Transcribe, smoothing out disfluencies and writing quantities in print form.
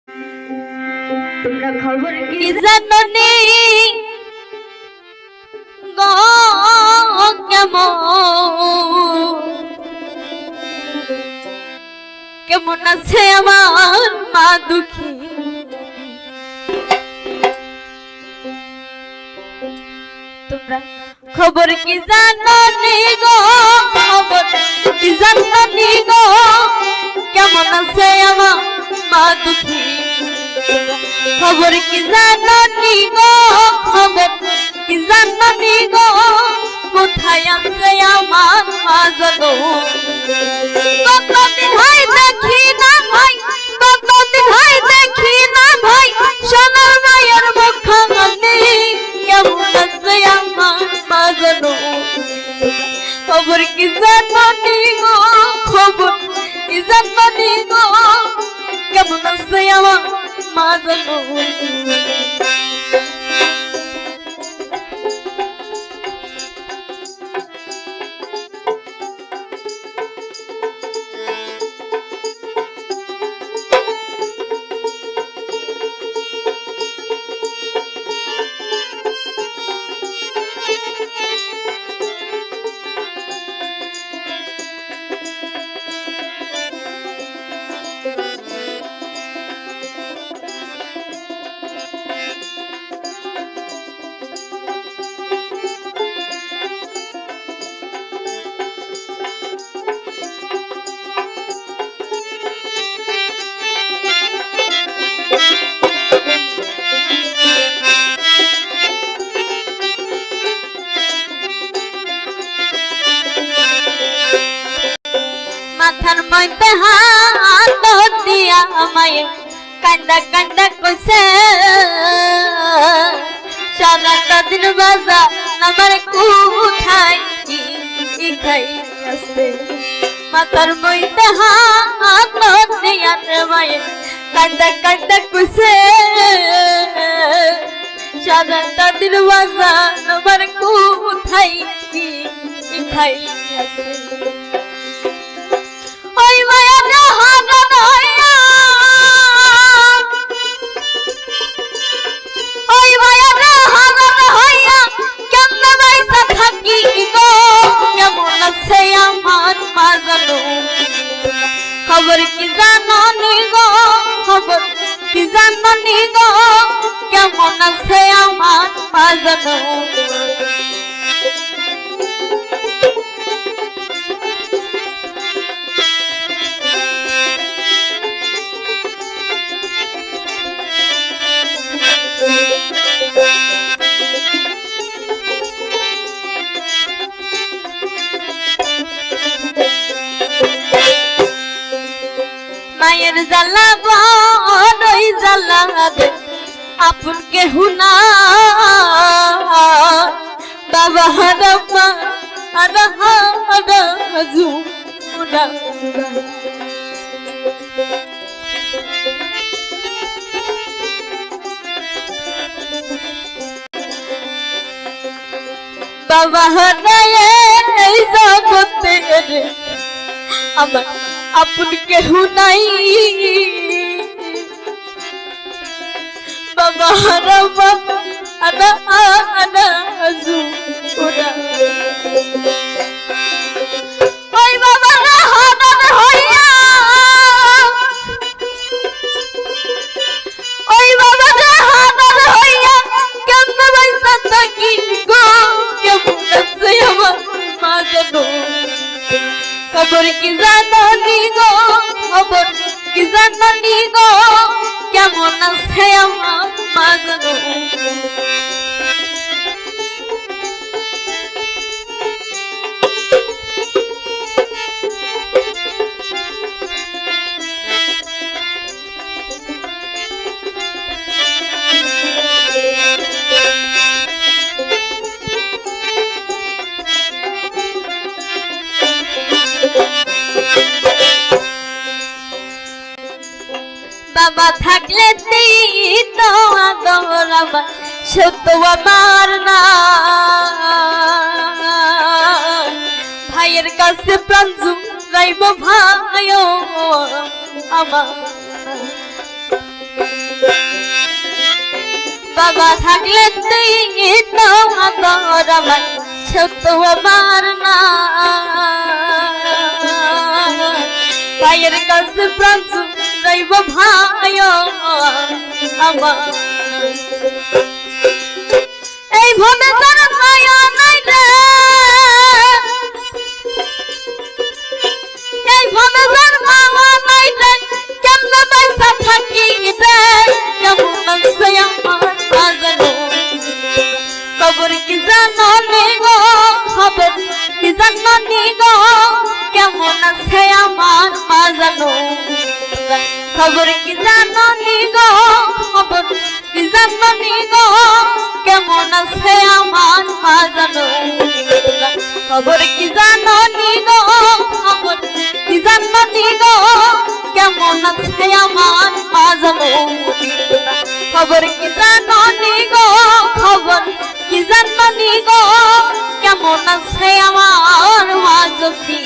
তোমরা খবর কি জানো নি গো কেমন কেমন আছে আমার মা দুঃখী তোমরা খবর কি জানো নি গো খবর কি জানো নি গো কেমন আছে আমার মা দুঃখী খবর কি জানো নি গো খবর কি জানো নি গো কোথায় আছে আমার মা জানো কতদিন হয় দেখি না ভাই কতদিন হয় দেখি না ভাই সোনার মায়ের মুখখানি কেমন আছে আমার মা জানো খবর কি জানো নি গো খবর কি জানো নি গো কেমন আছে আমার মা জানো মাথার মধ্যে হাত দিয়া মায়ে কান্দা কান্দা কইছে সারাটা দিন বাজা আমার কোথায় কি খাই আছে মাথার মধ্যে হাত দিয়া মায়ে কান্দা কান্দা কইছে সারাটা দিন বাজা আমার কোথায় কি খাই আছে ওই মায়া হারান হইয়া ওই মায়া হারান হইয়া কেমনে বাইসা থাকি গো কেমন আছে আমার মা জানো খবর কি জানো নি গো খবর কি জানো নি গো কেমন আছে আমার মা জানো মায়ের জ্বালা বড়ই জ্বালা দে আপন কেহু না বাবা হারাম্মা হারাজু উড়া বাবা হারায় এই জগতে রে আমার আপন কেহু নাই বাবা হারাম্মা হারাজু উড়া ওই বাবা হারান হইয়া ওই বাবা হারান হইয়া কেমনে বাইসা থাকি গো কেমন আছে আমার মা জানো খবর কি জানো নি গো খবর কি জানো নি গো কেমন আছে আমার মা জানো বাবা থাকলে তো আদর আমার সে তো আমার না ভাইয়ের কাছে প্রাণ জুড়াইব ভাইও আমার বাবা থাকলে তুই তো আদর আমার সত্য আমার না ভাইয়ের কাছে প্রাণ রইব ভাই আমার এই ভাবে তার মায়া নাই রে এই ভাবে তার মায়া নাই রে কেমনে পয়সা থাকি রে কেমন আছে আমার আজানো খবর কি জানো নি গো খবর কি জানো নি গো কেমন আছে আমার আজানো খবর কি জানো নি গো খবর কি জানো নি গো কেমন আছে আমার আজানো খবর কি জানো নি গো খবর কি জানো নি গো কেমন আছে আমার আজানো খবর কি জানো নি গো খবর কি জানো নি গো কেমন আছে আমার মাজকি